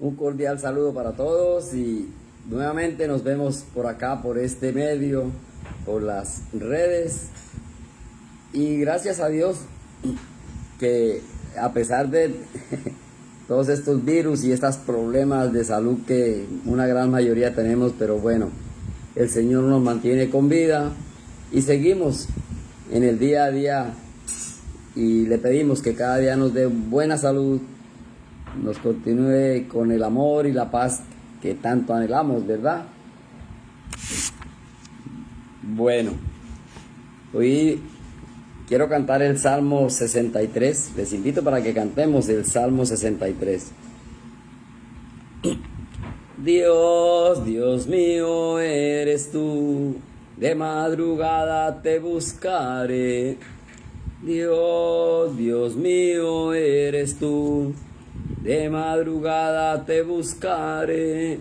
Un cordial saludo para todos y nuevamente nos vemos por acá, por este medio, por las redes. Y gracias a Dios que a pesar de todos estos virus y estos problemas de salud que una gran mayoría tenemos, pero bueno, el Señor nos mantiene con vida y seguimos en el día a día y le pedimos que cada día nos dé buena salud, nos continúe con el amor y la paz que tanto anhelamos, ¿verdad? Bueno, hoy quiero cantar el Salmo 63. Les invito para que cantemos el Salmo 63. Dios, Dios mío, eres tú, de madrugada te buscaré. Dios, Dios mío, eres tú, de madrugada te buscaré.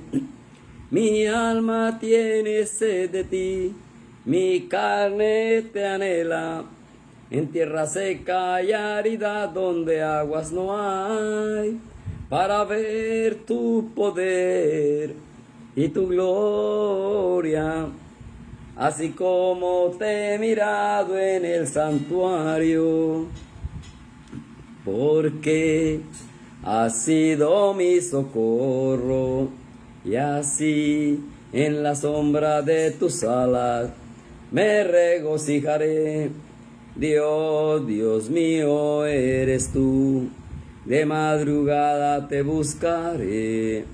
Mi alma tiene sed de ti, mi carne te anhela, en tierra seca y árida donde aguas no hay, para ver tu poder y tu gloria, así como te he mirado en el santuario, porque has sido mi socorro, y así en la sombra de tus alas me regocijaré. Dios, Dios mío, eres tú, de madrugada te buscaré.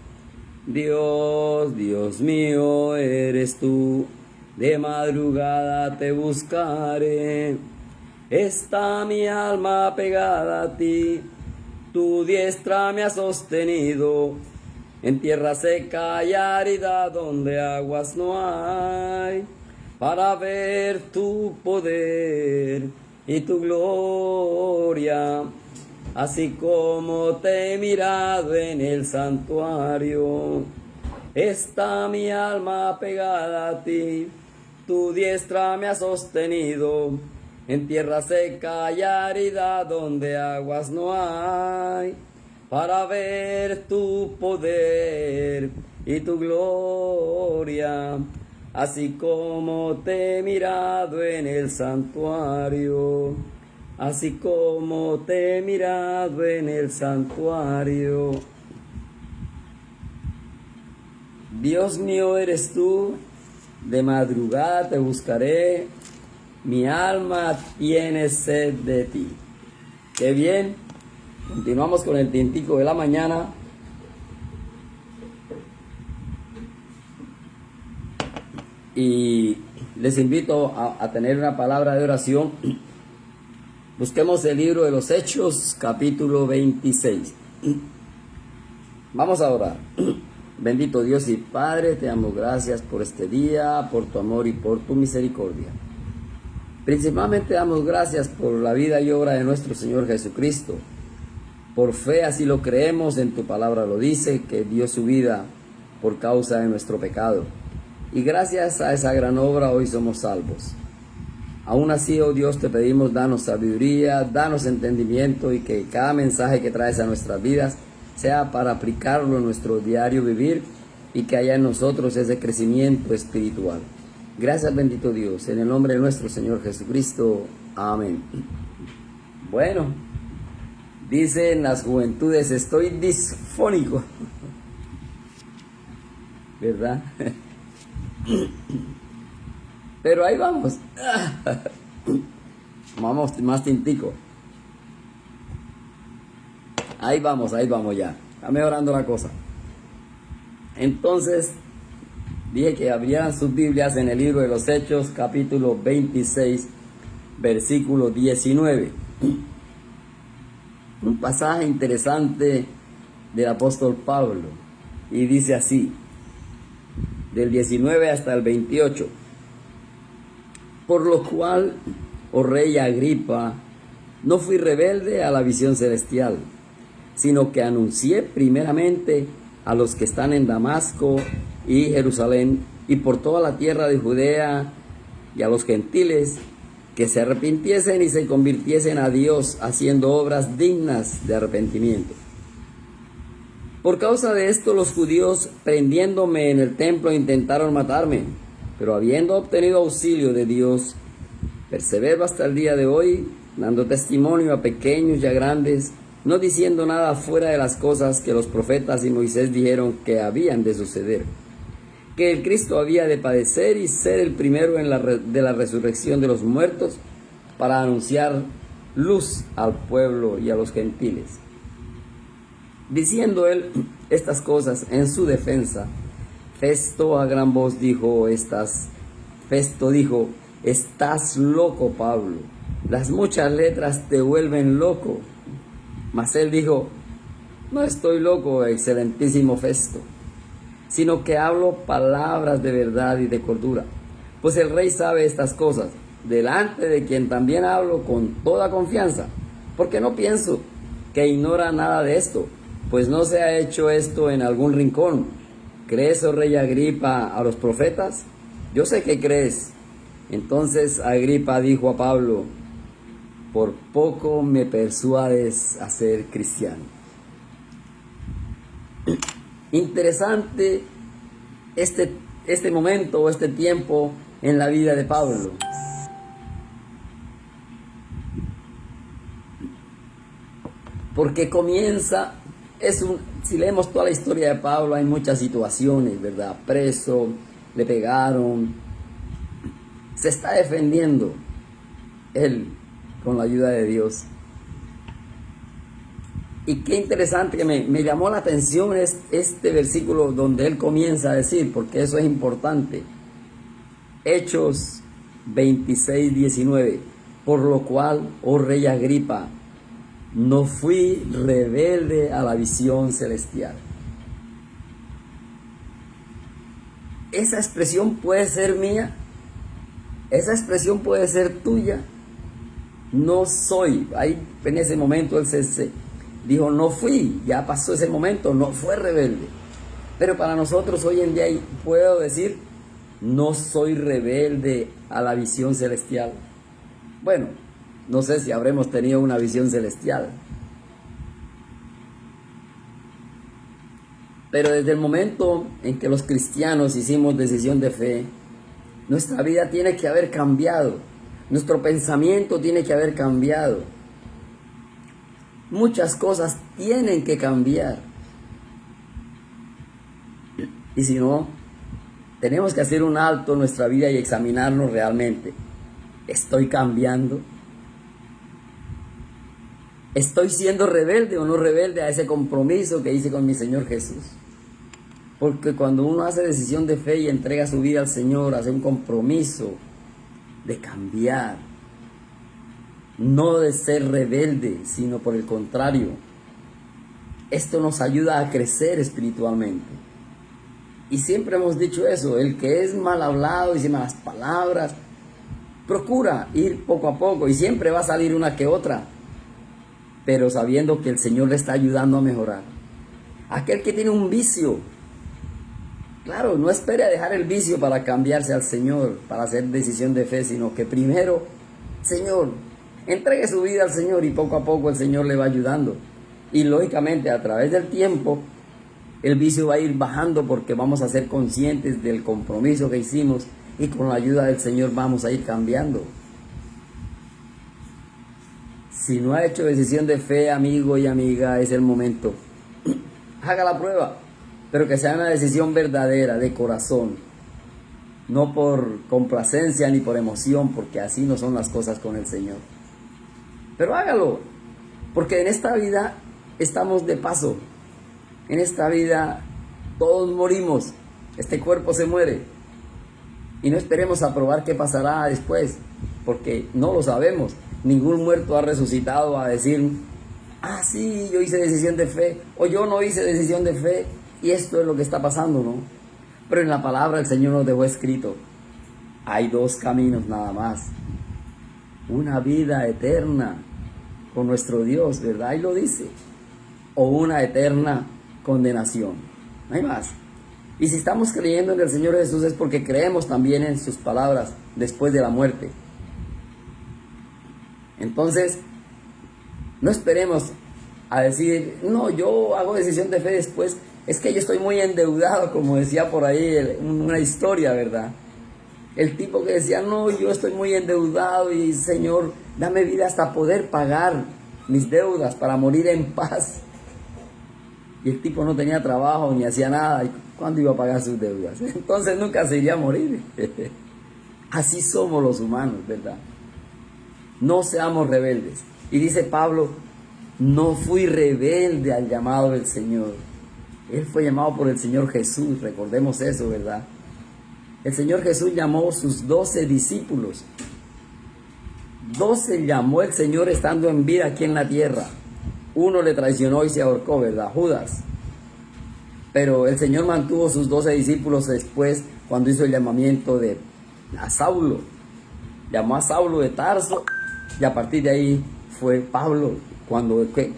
Dios, Dios mío, eres tú, de madrugada te buscaré. Está mi alma pegada a ti, tu diestra me ha sostenido, en tierra seca y árida donde aguas no hay, para ver tu poder y tu gloria, así como te he mirado en el santuario. Está mi alma pegada a ti, tu diestra me ha sostenido, en tierra seca y árida donde aguas no hay, para ver tu poder y tu gloria, así como te he mirado en el santuario, así como te he mirado en el santuario. Dios mío eres tú, de madrugada te buscaré, mi alma tiene sed de ti. Qué bien. Continuamos con el tintico de la mañana. Y les invito a tener una palabra de oración. Busquemos el libro de los Hechos, capítulo 26. Vamos a orar. Bendito Dios y Padre, te damos gracias por este día, por tu amor y por tu misericordia. Principalmente damos gracias por la vida y obra de nuestro Señor Jesucristo. Por fe así lo creemos, en tu palabra lo dice, que dio su vida por causa de nuestro pecado. Y gracias a esa gran obra hoy somos salvos. Aún así, oh Dios, te pedimos, danos sabiduría, danos entendimiento y que cada mensaje que traes a nuestras vidas sea para aplicarlo en nuestro diario vivir y que haya en nosotros ese crecimiento espiritual. Gracias, bendito Dios, en el nombre de nuestro Señor Jesucristo. Amén. Bueno, dicen las juventudes, estoy disfónico, ¿verdad? Pero ahí vamos. Vamos más tintico. Ahí vamos ya. Está mejorando la cosa. Entonces, dije que abrieran sus Biblias en el libro de los Hechos, capítulo 26, versículo 19. Un pasaje interesante del apóstol Pablo. Y dice así, del 19 hasta el 28. Por lo cual, oh rey Agripa, no fui rebelde a la visión celestial, sino que anuncié primeramente a los que están en Damasco y Jerusalén y por toda la tierra de Judea y a los gentiles que se arrepintiesen y se convirtiesen a Dios haciendo obras dignas de arrepentimiento. Por causa de esto los judíos, prendiéndome en el templo, intentaron matarme, pero habiendo obtenido auxilio de Dios, persevero hasta el día de hoy, dando testimonio a pequeños y a grandes, no diciendo nada fuera de las cosas que los profetas y Moisés dijeron que habían de suceder, que el Cristo había de padecer y ser el primero de la resurrección de los muertos, para anunciar luz al pueblo y a los gentiles. Diciendo él estas cosas en su defensa, Festo a gran voz dijo, estás loco, Pablo, las muchas letras te vuelven loco. Mas él dijo, no estoy loco, excelentísimo Festo, sino que hablo palabras de verdad y de cordura, pues el rey sabe estas cosas, delante de quien también hablo con toda confianza, porque no pienso que ignora nada de esto, pues no se ha hecho esto en algún rincón. ¿Crees, oh rey Agripa, a los profetas? Yo sé que crees. Entonces Agripa dijo a Pablo, por poco me persuades a ser cristiano. Interesante este momento o este tiempo en la vida de Pablo. Porque comienza, si leemos toda la historia de Pablo, hay muchas situaciones, ¿verdad? Preso, le pegaron, se está defendiendo él con la ayuda de Dios. Y qué interesante que me llamó la atención este versículo donde él comienza a decir, porque eso es importante. Hechos 26, 19. Por lo cual, oh rey Agripa, no fui rebelde a la visión celestial. Esa expresión puede ser mía, esa expresión puede ser tuya. No soy. Ahí en ese momento él se dijo, no fui, ya pasó ese momento, no fue rebelde. Pero para nosotros hoy en día puedo decir, no soy rebelde a la visión celestial. Bueno, no sé si habremos tenido una visión celestial. Pero desde el momento en que los cristianos hicimos decisión de fe, nuestra vida tiene que haber cambiado. Nuestro pensamiento tiene que haber cambiado. Muchas cosas tienen que cambiar. Y si no, tenemos que hacer un alto en nuestra vida y examinarnos realmente. ¿Estoy cambiando? ¿Estoy siendo rebelde o no rebelde a ese compromiso que hice con mi Señor Jesús? Porque cuando uno hace decisión de fe y entrega su vida al Señor, hace un compromiso de cambiar, no de ser rebelde, sino por el contrario. Esto nos ayuda a crecer espiritualmente. Y siempre hemos dicho eso, el que es mal hablado, dice malas palabras, procura ir poco a poco y siempre va a salir una que otra, pero sabiendo que el Señor le está ayudando a mejorar. Aquel que tiene un vicio, claro, no espere a dejar el vicio para cambiarse al Señor, para hacer decisión de fe, sino que primero, Señor, entregue su vida al Señor y poco a poco el Señor le va ayudando. Y lógicamente a través del tiempo el vicio va a ir bajando porque vamos a ser conscientes del compromiso que hicimos y con la ayuda del Señor vamos a ir cambiando. Si no ha hecho decisión de fe, amigo y amiga, es el momento. Haga la prueba, pero que sea una decisión verdadera, de corazón. No por complacencia ni por emoción, porque así no son las cosas con el Señor. Pero hágalo, porque en esta vida estamos de paso. En esta vida todos morimos, este cuerpo se muere. Y no esperemos a probar qué pasará después, porque no lo sabemos. Ningún muerto ha resucitado a decir, ah, sí, yo hice decisión de fe, o yo no hice decisión de fe, y esto es lo que está pasando, ¿no? Pero en la palabra el Señor nos dejó escrito, hay dos caminos nada más. Una vida eterna con nuestro Dios, ¿verdad? Ahí lo dice. O una eterna condenación. No hay más. Y si estamos creyendo en el Señor Jesús es porque creemos también en sus palabras después de la muerte. Entonces, no esperemos a decir, no, yo hago decisión de fe después, es que yo estoy muy endeudado, como decía por ahí una historia, ¿verdad? El tipo que decía, no, yo estoy muy endeudado y Señor, dame vida hasta poder pagar mis deudas para morir en paz. Y el tipo no tenía trabajo ni hacía nada. ¿Y cuándo iba a pagar sus deudas? Entonces nunca se iría a morir. Así somos los humanos, ¿verdad? No seamos rebeldes. Y dice Pablo, no fui rebelde al llamado del Señor. Él fue llamado por el Señor Jesús, recordemos eso, ¿verdad? El Señor Jesús llamó a sus 12 discípulos. 12 llamó el Señor estando en vida aquí en la tierra. Uno le traicionó y se ahorcó, ¿verdad? Judas. Pero el Señor mantuvo sus 12 discípulos después cuando hizo el llamamiento a Saulo. Llamó a Saulo de Tarso y a partir de ahí fue Pablo.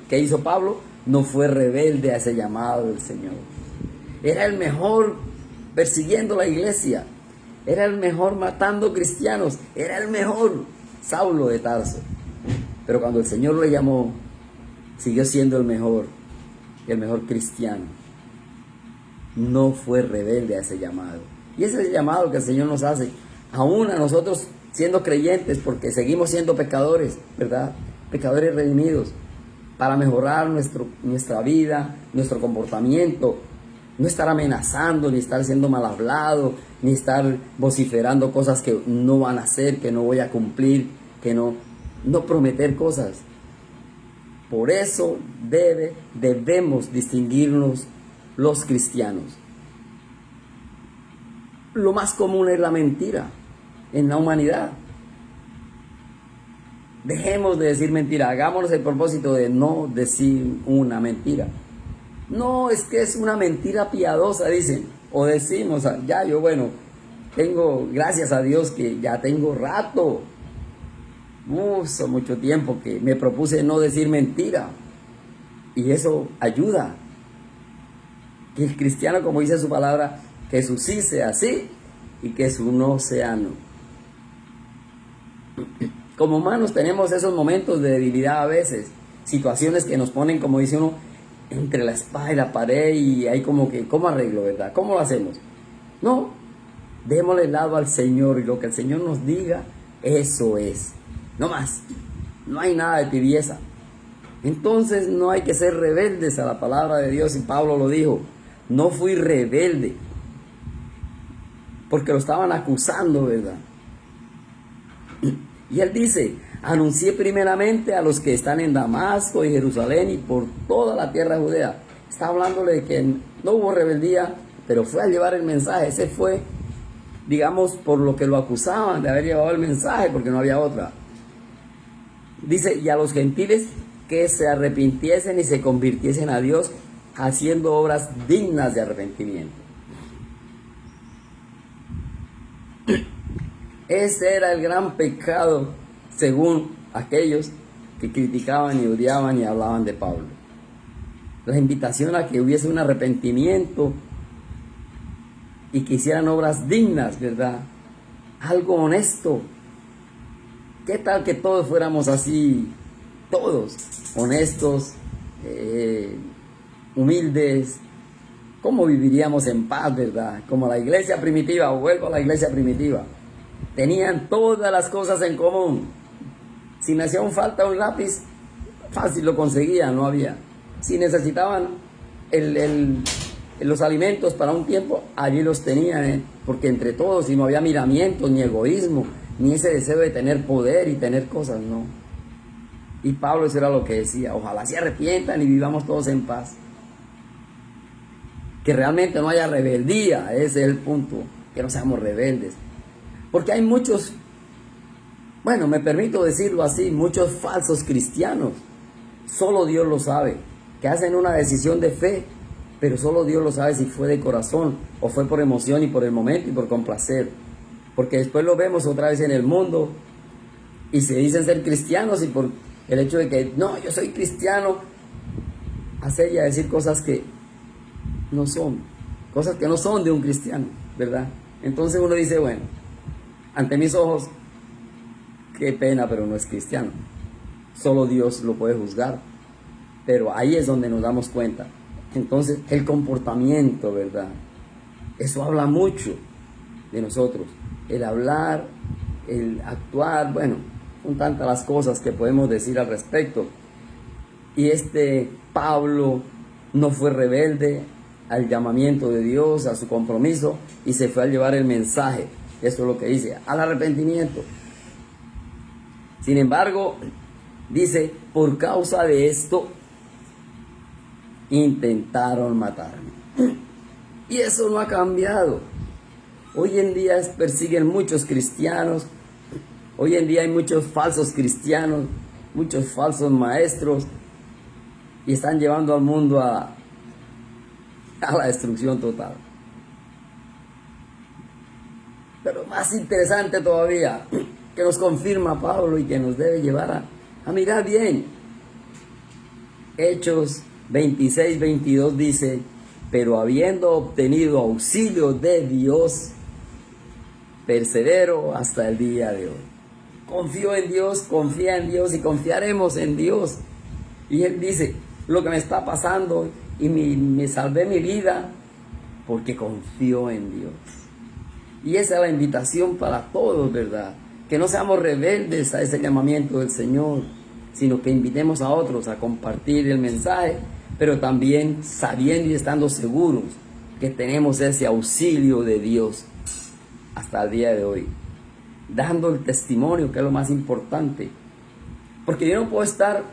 ¿Qué hizo Pablo? No fue rebelde a ese llamado del Señor. Era el mejor persiguiendo la iglesia. Era el mejor matando cristianos. Era el mejor Saulo de Tarso. Pero cuando el Señor le llamó, siguió siendo el mejor cristiano. No fue rebelde a ese llamado. Y ese es el llamado que el Señor nos hace, aún a nosotros siendo creyentes, porque seguimos siendo pecadores, ¿verdad? Pecadores redimidos, para mejorar nuestra vida, nuestro comportamiento. No estar amenazando, ni estar siendo mal hablado, ni estar vociferando cosas que no van a hacer, que no voy a cumplir, que no prometer cosas. Por eso debemos distinguirnos los cristianos. Lo más común es la mentira en la humanidad. Dejemos de decir mentira, hagámonos el propósito de no decir una mentira. No, es que es una mentira piadosa, dicen, o decimos, ya yo, bueno, tengo, gracias a Dios que ya tengo rato, mucho tiempo que me propuse no decir mentira, y eso ayuda, que el cristiano, como dice su palabra, que su sí sea sí, y que su no sea no. Como humanos tenemos esos momentos de debilidad a veces, situaciones que nos ponen, como dice uno, entre la espada y la pared, y hay como que, ¿cómo arreglo, verdad? ¿Cómo lo hacemos? No, démosle el lado al Señor, y lo que el Señor nos diga, eso es. No más, no hay nada de tibieza. Entonces no hay que ser rebeldes a la palabra de Dios, y Pablo lo dijo, no fui rebelde, porque lo estaban acusando, ¿verdad? Y él dice, anuncié primeramente a los que están en Damasco y Jerusalén y por toda la tierra de Judea. Está hablándole de que no hubo rebeldía, pero fue a llevar el mensaje. Ese fue, digamos, por lo que lo acusaban de haber llevado el mensaje, porque no había otra. Dice, y a los gentiles que se arrepintiesen y se convirtiesen a Dios, haciendo obras dignas de arrepentimiento. Ese era el gran pecado, según aquellos que criticaban y odiaban y hablaban de Pablo. La invitación a que hubiese un arrepentimiento y que hicieran obras dignas, ¿verdad? Algo honesto. ¿Qué tal que todos fuéramos así, todos, honestos, humildes? ¿Cómo viviríamos en paz, verdad? Como la iglesia primitiva, vuelvo a la iglesia primitiva. Tenían todas las cosas en común. Si me hacía falta un lápiz, fácil lo conseguían, no había. Si necesitaban los alimentos para un tiempo, allí los tenían, porque entre todos, y no había miramientos, ni egoísmo, ni ese deseo de tener poder y tener cosas, no. Y Pablo eso era lo que decía, ojalá se arrepientan y vivamos todos en paz. Que realmente no haya rebeldía, ese es el punto, que no seamos rebeldes. Porque hay muchos, bueno, me permito decirlo así, muchos falsos cristianos, solo Dios lo sabe, que hacen una decisión de fe, pero solo Dios lo sabe si fue de corazón o fue por emoción y por el momento y por complacer. Porque después lo vemos otra vez en el mundo y se dicen ser cristianos y por el hecho de que, no, yo soy cristiano, hacer y a decir cosas que no son de un cristiano, ¿verdad? Entonces uno dice, bueno, ante mis ojos, qué pena, pero no es cristiano. Solo Dios lo puede juzgar. pero ahí es donde nos damos cuenta. Entonces, el comportamiento, ¿verdad? Eso habla mucho de nosotros. El hablar, el actuar, bueno, son tantas las cosas que podemos decir al respecto. Y Pablo no fue rebelde al llamamiento de Dios, a su compromiso, y se fue a llevar el mensaje. Eso es lo que dice, al arrepentimiento. Sin embargo, dice, por causa de esto, intentaron matarme. Y eso no ha cambiado. Hoy en día persiguen muchos cristianos. Hoy en día hay muchos falsos cristianos, muchos falsos maestros, y están llevando al mundo a la destrucción total. Pero más interesante todavía, que nos confirma Pablo y que nos debe llevar a mirar bien. Hechos 26, 22 dice, pero habiendo obtenido auxilio de Dios, persevero hasta el día de hoy. Confío en Dios, confía en Dios y confiaremos en Dios. Y Él dice, lo que me está pasando y me salvé mi vida porque confío en Dios. Y esa es la invitación para todos, ¿verdad? Que no seamos rebeldes a ese llamamiento del Señor, sino que invitemos a otros a compartir el mensaje, pero también sabiendo y estando seguros que tenemos ese auxilio de Dios hasta el día de hoy, dando el testimonio, que es lo más importante. Porque yo no puedo estar,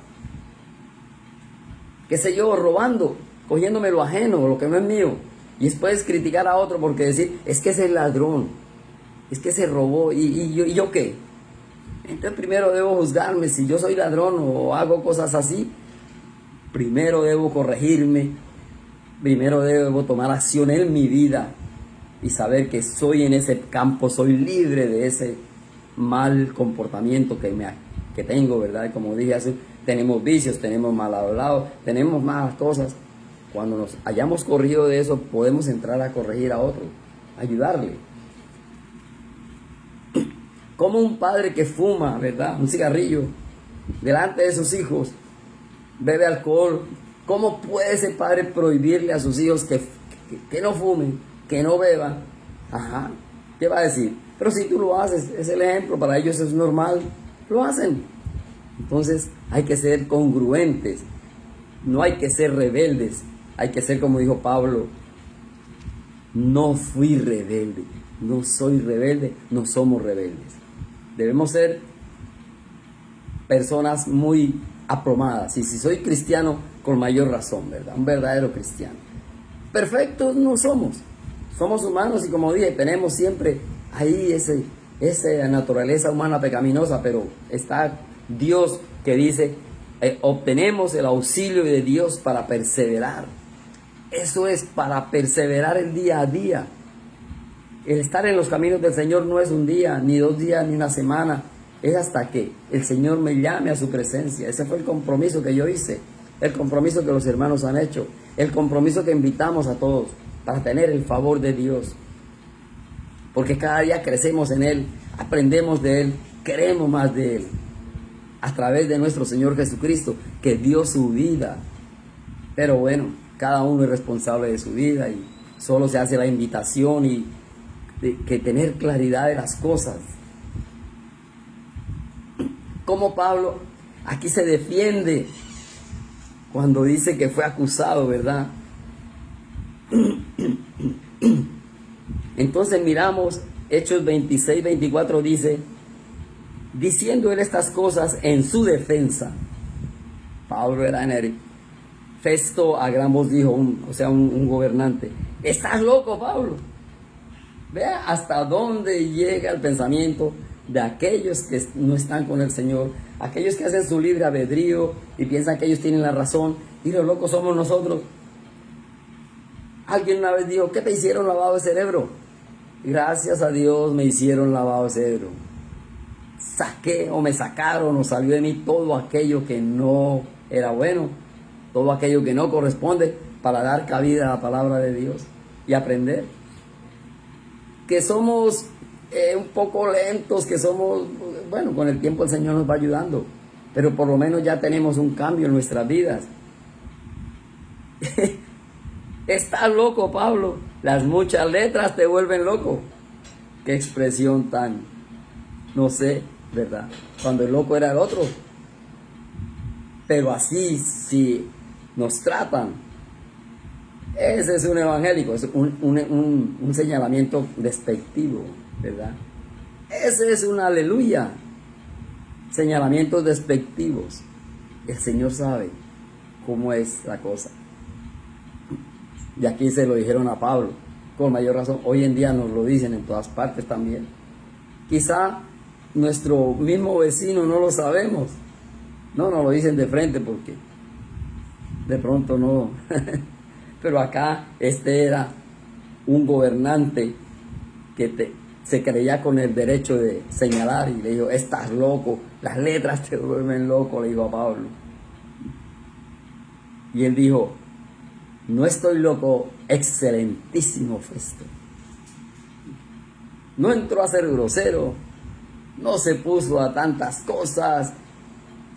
qué sé yo, robando, cogiéndome lo ajeno, lo que no es mío, y después criticar a otro porque decir, es que ese es ladrón, es que se robó, ¿y yo qué? Entonces primero debo juzgarme si yo soy ladrón o hago cosas así. Primero debo corregirme, primero debo tomar acción en mi vida y saber que soy en ese campo, soy libre de ese mal comportamiento que tengo, ¿verdad? Y como dije hace, tenemos vicios, tenemos mal hablado, tenemos malas cosas. Cuando nos hayamos corrido de eso, podemos entrar a corregir a otro, ayudarle. Como un padre que fuma, ¿verdad? Un cigarrillo delante de sus hijos, bebe alcohol. ¿Cómo puede ese padre prohibirle a sus hijos que no fumen, que no beban? Ajá, ¿qué va a decir? Pero si tú lo haces, es el ejemplo, para ellos es normal, lo hacen. Entonces hay que ser congruentes, no hay que ser rebeldes, hay que ser como dijo Pablo, no fui rebelde, no soy rebelde, no somos rebeldes. Debemos ser personas muy aplomadas, y si soy cristiano, con mayor razón, ¿verdad? Un verdadero cristiano. Perfectos no somos, somos humanos y como dije, tenemos siempre ahí esa naturaleza humana pecaminosa, pero está Dios que dice, obtenemos el auxilio de Dios para perseverar. Eso es para perseverar el día a día. El estar en los caminos del Señor no es un día, ni 2 días, ni una semana. Es hasta que el Señor me llame a su presencia. Ese fue el compromiso que yo hice, el compromiso que los hermanos han hecho, el compromiso que invitamos a todos para tener el favor de Dios. Porque cada día crecemos en Él, aprendemos de Él, queremos más de Él. A través de nuestro Señor Jesucristo, que dio su vida. Pero bueno, cada uno es responsable de su vida y solo se hace la invitación y que tener claridad de las cosas. Como Pablo aquí se defiende cuando dice que fue acusado, ¿verdad? Entonces miramos Hechos 26, 24 dice, diciendo él estas cosas en su defensa. Pablo era en Festo a gran voz dijo, un gobernante, ¿estás loco, Pablo? Vea hasta dónde llega el pensamiento de aquellos que no están con el Señor, aquellos que hacen su libre albedrío y piensan que ellos tienen la razón, y los locos somos nosotros. Alguien una vez dijo, ¿qué te hicieron lavado de cerebro? Gracias a Dios me hicieron lavado de cerebro. Saqué o me sacaron o salió de mí todo aquello que no era bueno, todo aquello que no corresponde, para dar cabida a la palabra de Dios y aprender. Que somos un poco lentos, que somos, bueno, con el tiempo el Señor nos va ayudando, pero por lo menos ya tenemos un cambio en nuestras vidas Estás loco, Pablo. Las muchas letras te vuelven loco. Qué expresión tan, no sé, ¿verdad? Cuando el loco era el otro. Pero así, si nos tratan, ese es un evangélico, es un señalamiento despectivo, ¿verdad? Ese es un aleluya. Señalamientos despectivos. El Señor sabe cómo es la cosa. Y aquí se lo dijeron a Pablo, con mayor razón. Hoy en día nos lo dicen en todas partes también. Quizá nuestro mismo vecino no lo sabemos. No nos lo dicen de frente porque de pronto no. Pero acá este era un gobernante que se creía con el derecho de señalar y le dijo, estás loco, las letras te vuelven loco, le dijo a Pablo. Y él dijo, no estoy loco, excelentísimo Festo. No entró a ser grosero, no se puso a tantas cosas,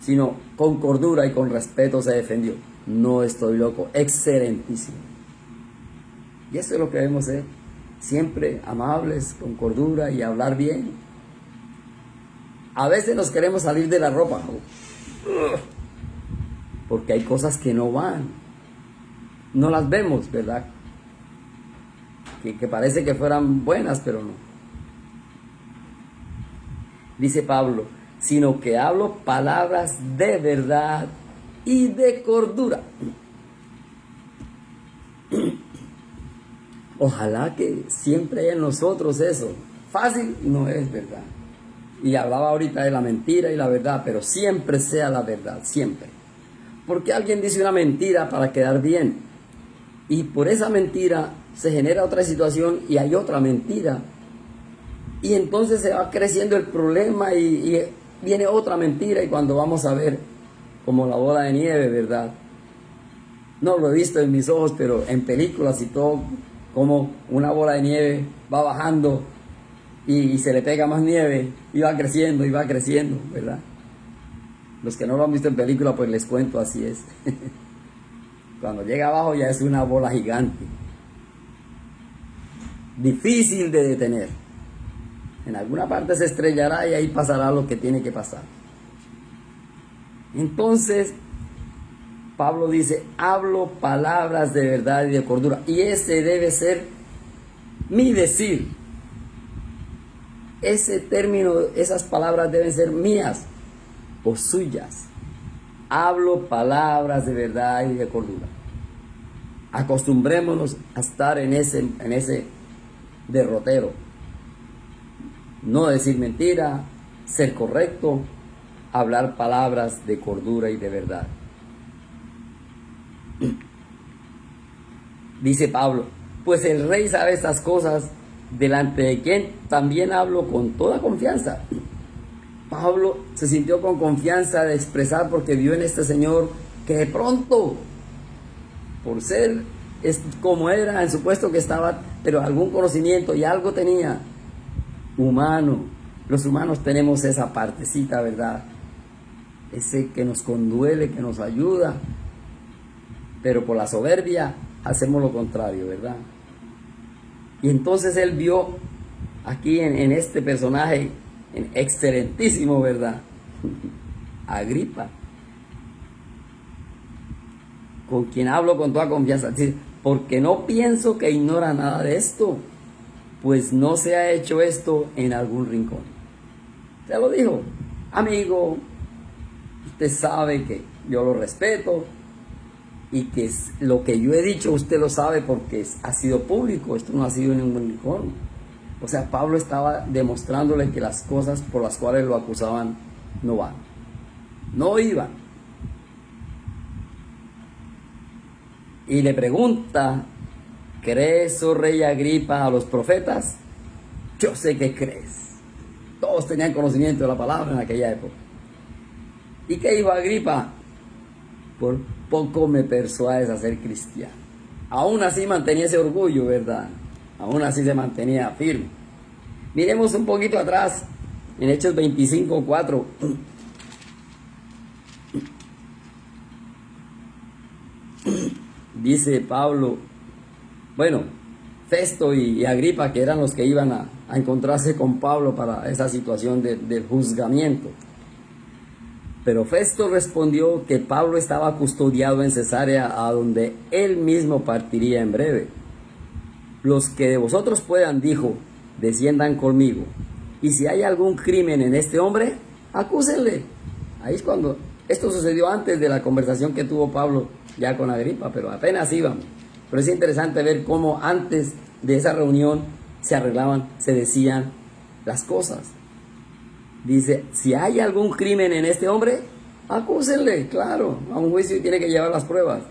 sino con cordura y con respeto se defendió. No estoy loco, excelentísimo. Y eso es lo que debemos ser, siempre amables, con cordura y hablar bien. A veces nos queremos salir de la ropa, porque hay cosas que no van, no las vemos, ¿verdad? Que parece que fueran buenas, pero no. Dice Pablo, sino que hablo palabras de verdad y de cordura. Ojalá que siempre haya en nosotros eso. Fácil no es, ¿verdad? Y hablaba ahorita de la mentira y la verdad, pero siempre sea la verdad, siempre. Porque alguien dice una mentira para quedar bien. Y por esa mentira se genera otra situación y hay otra mentira. Y entonces se va creciendo el problema y viene otra mentira y cuando vamos a ver, como la bola de nieve, ¿verdad? No lo he visto en mis ojos, pero en películas y todo, como una bola de nieve va bajando y se le pega más nieve y va creciendo, ¿verdad? Los que no lo han visto en película, pues les cuento, así es. Cuando llega abajo ya es una bola gigante. Difícil de detener. En alguna parte se estrellará y ahí pasará lo que tiene que pasar. Entonces, Pablo dice, hablo palabras de verdad y de cordura. Y ese debe ser mi decir. Ese término, esas palabras deben ser mías o suyas. Hablo palabras de verdad y de cordura. Acostumbrémonos a estar en ese derrotero. No decir mentira, ser correcto, hablar palabras de cordura y de verdad. Dice Pablo, pues el rey sabe estas cosas, delante de quien también hablo con toda confianza. Pablo se sintió con confianza de expresar porque vio en este señor que de pronto, por ser como era en su puesto que estaba, pero algún conocimiento y algo tenía humano. Los humanos tenemos esa partecita, ¿verdad? Ese que nos conduele, que nos ayuda, pero por la soberbia hacemos lo contrario, ¿verdad? Y entonces él vio aquí en este personaje excelentísimo, ¿verdad? Agripa, con quien hablo con toda confianza, decir, porque no pienso que ignora nada de esto, pues no se ha hecho esto en algún rincón. Se lo dijo, amigo, usted sabe que yo lo respeto y que lo que yo he dicho usted lo sabe porque ha sido público, esto no ha sido en ningún rincón. O sea, Pablo estaba demostrándole que las cosas por las cuales lo acusaban no van, no iban. Y le pregunta, ¿crees, oh rey Agripa, a los profetas? Yo sé que crees. Todos tenían conocimiento de la palabra en aquella época. ¿Y qué dijo Agripa? Por poco me persuades a ser cristiano. Aún así mantenía ese orgullo, ¿verdad? Aún así se mantenía firme. Miremos un poquito atrás, en Hechos 25:4. dice Pablo, bueno, Festo y Agripa, que eran los que iban a encontrarse con Pablo para esa situación del juzgamiento. Pero Festo respondió que Pablo estaba custodiado en Cesarea, a donde él mismo partiría en breve. Los que de vosotros puedan, dijo, desciendan conmigo. Y si hay algún crimen en este hombre, acúsenle. Ahí es cuando, esto sucedió antes de la conversación que tuvo Pablo ya con Agripa, pero apenas iban. Pero es interesante ver cómo antes de esa reunión se arreglaban, se decían las cosas. Dice, si hay algún crimen en este hombre, acúsenle, claro, a un juicio tiene que llevar las pruebas.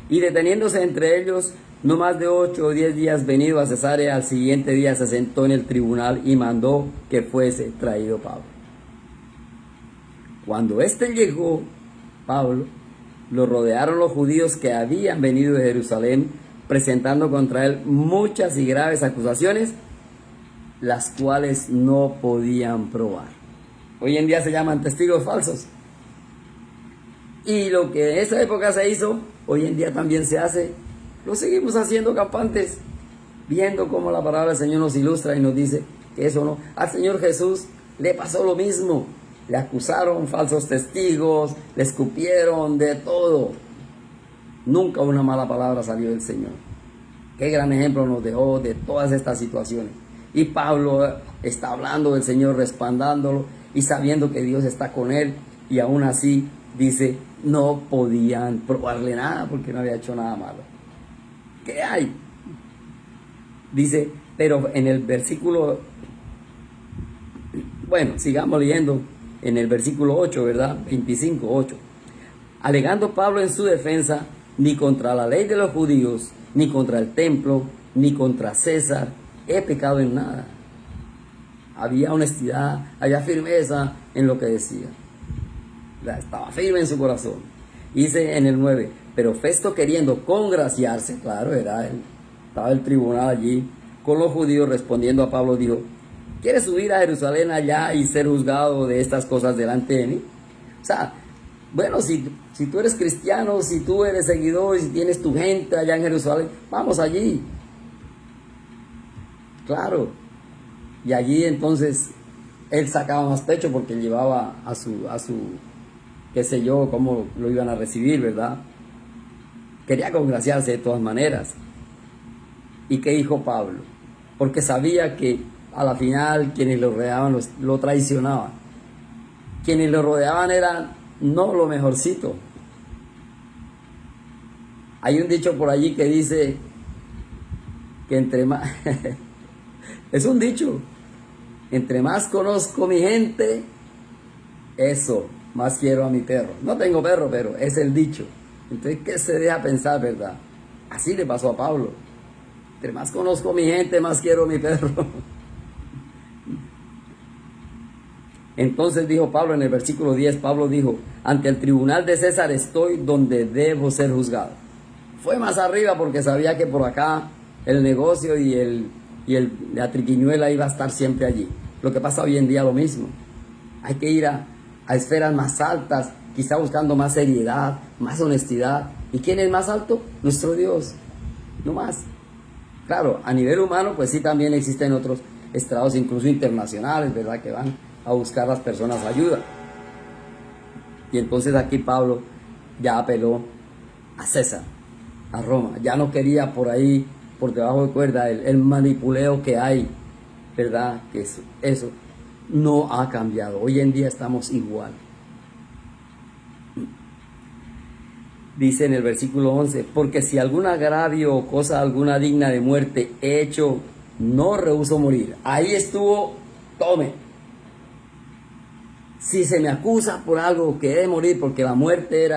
Y deteniéndose entre ellos, no más de 8 o 10 días venido a Cesarea, al siguiente día se sentó en el tribunal y mandó que fuese traído Pablo. Cuando éste llegó, Pablo, lo rodearon los judíos que habían venido de Jerusalén, presentando contra él muchas y graves acusaciones, las cuales no podían probar. Hoy en día se llaman testigos falsos. Y lo que en esa época se hizo, hoy en día también se hace. Lo seguimos haciendo campantes, viendo cómo la palabra del Señor nos ilustra y nos dice que eso no. Al Señor Jesús le pasó lo mismo. Le acusaron, falsos testigos, le escupieron, de todo. Nunca una mala palabra salió del Señor. Qué gran ejemplo nos dejó de todas estas situaciones. Y Pablo está hablando del Señor, respaldándolo y sabiendo que Dios está con él. Y aún así, dice, no podían probarle nada porque no había hecho nada malo. ¿Qué hay? Dice, pero en el versículo, bueno, sigamos leyendo en el versículo 8, ¿verdad? 25, 8. Alegando Pablo en su defensa, ni contra la ley de los judíos, ni contra el templo, ni contra César, he pecado en nada. Había honestidad, había firmeza en lo que decía. Estaba firme en su corazón. Dice en el 9, pero Festo queriendo congraciarse, claro, estaba el tribunal allí, con los judíos, respondiendo a Pablo, dijo, ¿quieres subir a Jerusalén allá y ser juzgado de estas cosas delante de mí? O sea, bueno, si tú eres cristiano, si tú eres seguidor, si tienes tu gente allá en Jerusalén, vamos allí. Claro. Y allí entonces él sacaba más pecho porque él llevaba a su, qué sé yo, cómo lo iban a recibir, ¿verdad? Quería congraciarse de todas maneras. ¿Y qué dijo Pablo? Porque sabía que a la final quienes lo rodeaban lo traicionaban. Quienes lo rodeaban eran no lo mejorcito. Hay un dicho por allí que dice que entre más... es un dicho. Entre más conozco mi gente, eso, más quiero a mi perro. No tengo perro, pero es el dicho. Entonces, ¿qué se deja pensar, verdad? Así le pasó a Pablo. Entre más conozco mi gente, más quiero a mi perro. Entonces dijo Pablo en el versículo 10, Pablo dijo, ante el tribunal de César estoy donde debo ser juzgado. Fue más arriba porque sabía que por acá el negocio y la triquiñuela iba a estar siempre allí. Lo que pasa hoy en día lo mismo. Hay que ir a esferas más altas, quizá buscando más seriedad, más honestidad. ¿Y quién es más alto? Nuestro Dios, no más. Claro, a nivel humano, pues sí también existen otros estrados, incluso internacionales, ¿verdad? Que van a buscar las personas ayuda. Y entonces aquí Pablo ya apeló a César, a Roma. Ya no quería por ahí, por debajo de cuerda, el manipuleo que hay, ¿verdad? Que eso no ha cambiado. Hoy en día estamos igual. Dice en el versículo 11, porque si algún agravio o cosa alguna digna de muerte he hecho, no rehúso morir. Ahí estuvo, tome. Si se me acusa por algo que he de morir, porque la muerte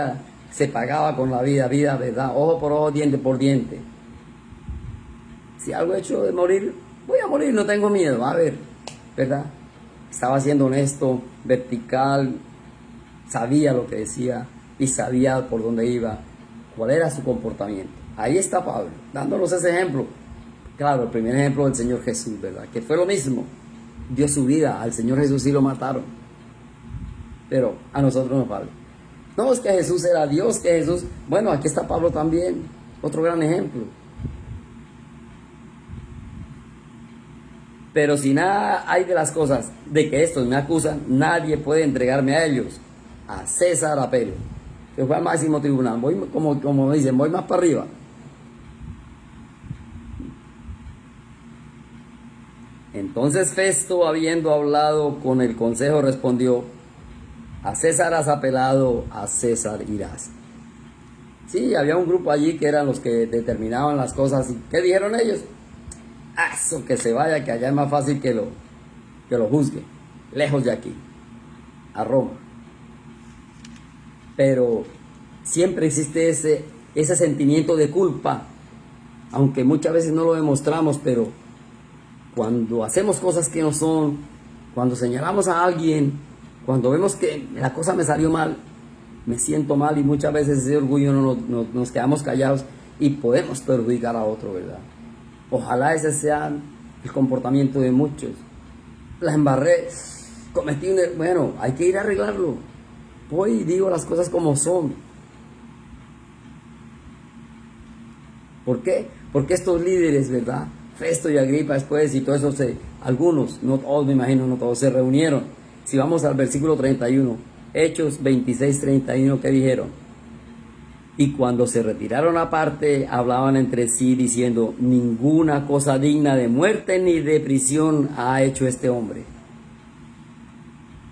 se pagaba con la vida, ¿verdad? Ojo por ojo, diente por diente. Si algo he hecho de morir, voy a morir, no tengo miedo, a ver, ¿verdad? Estaba siendo honesto, vertical, sabía lo que decía y sabía por dónde iba, cuál era su comportamiento. Ahí está Pablo, dándonos ese ejemplo. Claro, el primer ejemplo del Señor Jesús, ¿verdad? Que fue lo mismo, dio su vida, al Señor Jesús sí lo mataron, pero a nosotros nos vale. No, es que Jesús era Dios, que Jesús... Bueno, aquí está Pablo también. otro gran ejemplo. Pero si nada hay de las cosas de que estos me acusan, nadie puede entregarme a ellos. A César apelo, que fue al máximo tribunal. Voy, como dicen, voy más para arriba. Entonces Festo, habiendo hablado con el consejo, respondió: a César has apelado, a César irás. Sí, había un grupo allí que eran los que determinaban las cosas. ¿Y qué dijeron ellos? Eso, que se vaya, que allá es más fácil que lo juzgue, lejos de aquí, a Roma. Pero siempre existe ese sentimiento de culpa, aunque muchas veces no lo demostramos, pero cuando hacemos cosas que no son, cuando señalamos a alguien, cuando vemos que la cosa me salió mal, me siento mal, y muchas veces ese orgullo nos quedamos callados y podemos perjudicar a otro, ¿verdad? Ojalá ese sea el comportamiento de muchos. La embarré, cometí un error. Bueno, hay que ir a arreglarlo. Voy y digo las cosas como son. ¿Por qué? Porque estos líderes, ¿verdad? Festo y Agripa después y todo eso, algunos, no todos me imagino, no todos, se reunieron. Si vamos al versículo 31, Hechos 26, 31, ¿qué dijeron? Y cuando se retiraron aparte, hablaban entre sí diciendo: ninguna cosa digna de muerte ni de prisión ha hecho este hombre.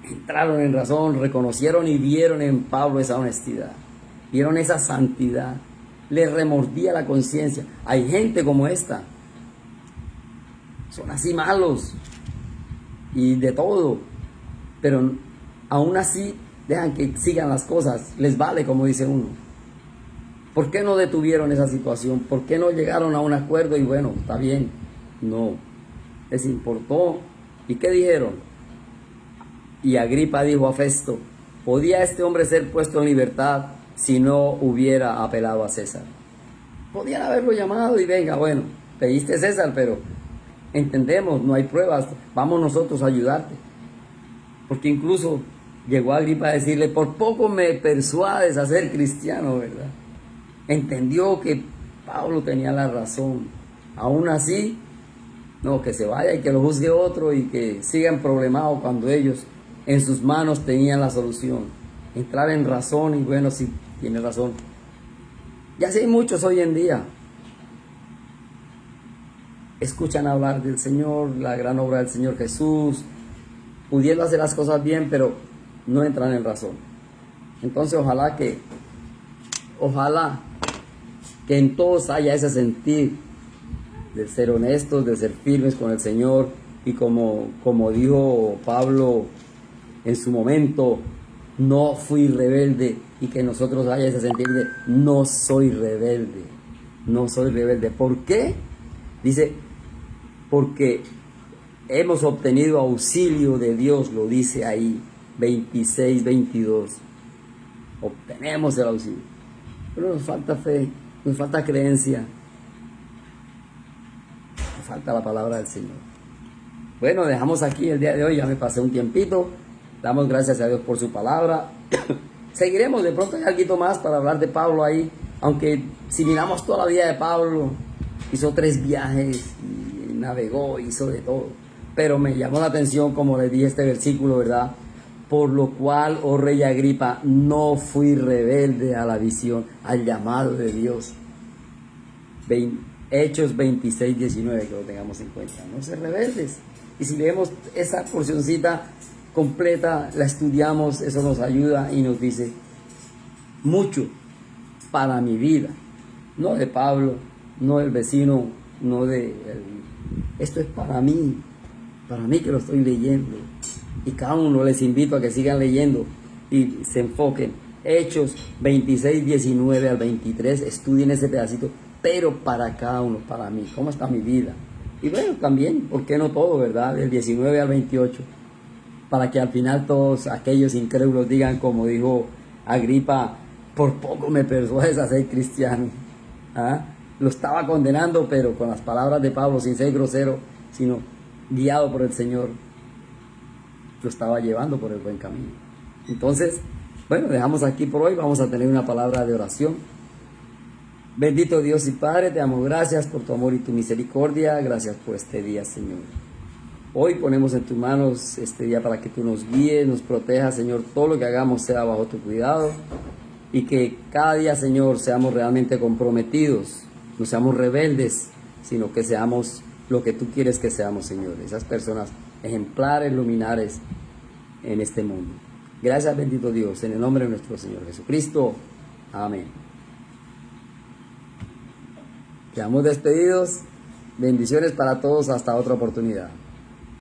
Entraron en razón, reconocieron y vieron en Pablo esa honestidad, vieron esa santidad, les remordía la conciencia. Hay gente como esta, son así malos y de todo, pero aún así dejan que sigan las cosas, les vale, como dice uno. ¿Por qué no detuvieron esa situación? ¿Por qué no llegaron a un acuerdo y bueno, está bien? No, les importó. ¿Y qué dijeron? Y Agripa dijo a Festo: ¿podía este hombre ser puesto en libertad si no hubiera apelado a César? Podían haberlo llamado y venga, bueno, pediste César, pero entendemos, no hay pruebas, vamos nosotros a ayudarte. Porque incluso llegó Agripa a decirle: por poco me persuades a ser cristiano, ¿verdad? Entendió que Pablo tenía la razón. Aún así, no, que se vaya y que lo juzgue otro y que sigan problemados cuando ellos en sus manos tenían la solución. Entrar en razón y bueno, sí, tiene razón. Y así hay muchos hoy en día. Escuchan hablar del Señor, la gran obra del Señor Jesús, pudiendo hacer las cosas bien, pero no entran en razón. Entonces ojalá que en todos haya ese sentir de ser honestos, de ser firmes con el Señor, y como dijo Pablo en su momento: no fui rebelde, y que nosotros haya ese sentir de no soy rebelde, no soy rebelde. ¿Por qué? Dice, porque hemos obtenido auxilio de Dios, lo dice ahí, 26, 22. Obtenemos el auxilio. Pero nos falta fe, nos falta creencia, nos falta la palabra del Señor. Bueno, dejamos aquí el día de hoy, ya me pasé un tiempito. Damos gracias a Dios por su palabra. Seguiremos, de pronto hay algo más para hablar de Pablo ahí, aunque si miramos toda la vida de Pablo, hizo 3 viajes, y navegó, hizo de todo. Pero me llamó la atención, como les dije, este versículo, ¿verdad? Por lo cual, oh rey Agripa, no fui rebelde a la visión, al llamado de Dios. Hechos 26, 19, que lo tengamos en cuenta. No ser rebeldes. Y si leemos esa porcioncita completa, la estudiamos, eso nos ayuda y nos dice mucho para mi vida. No de Pablo, no del vecino, no de... Esto es para mí que lo estoy leyendo. Y cada uno les invito a que sigan leyendo y se enfoquen. Hechos 26, 19 al 23, estudien ese pedacito, pero para cada uno, para mí, ¿cómo está mi vida? Y bueno, también, ¿por qué no todo, verdad? Del 19 al 28, para que al final todos aquellos incrédulos digan, como dijo Agripa: por poco me persuades a ser cristiano. ¿Ah? Lo estaba condenando, pero con las palabras de Pablo, sin ser grosero, sino guiado por el Señor, lo estaba llevando por el buen camino. Entonces, bueno, dejamos aquí por hoy. Vamos a tener una palabra de oración. Bendito Dios y Padre, te damos gracias por tu amor y tu misericordia. Gracias por este día, Señor. Hoy ponemos en tus manos este día para que tú nos guíes, nos protejas, Señor. Todo lo que hagamos sea bajo tu cuidado y que cada día, Señor, seamos realmente comprometidos. No seamos rebeldes, sino que seamos lo que tú quieres que seamos, Señor. Esas personas ejemplares, luminares en este mundo. Gracias, bendito Dios, en el nombre de nuestro Señor Jesucristo. Amén. Quedamos despedidos. Bendiciones para todos. Hasta otra oportunidad.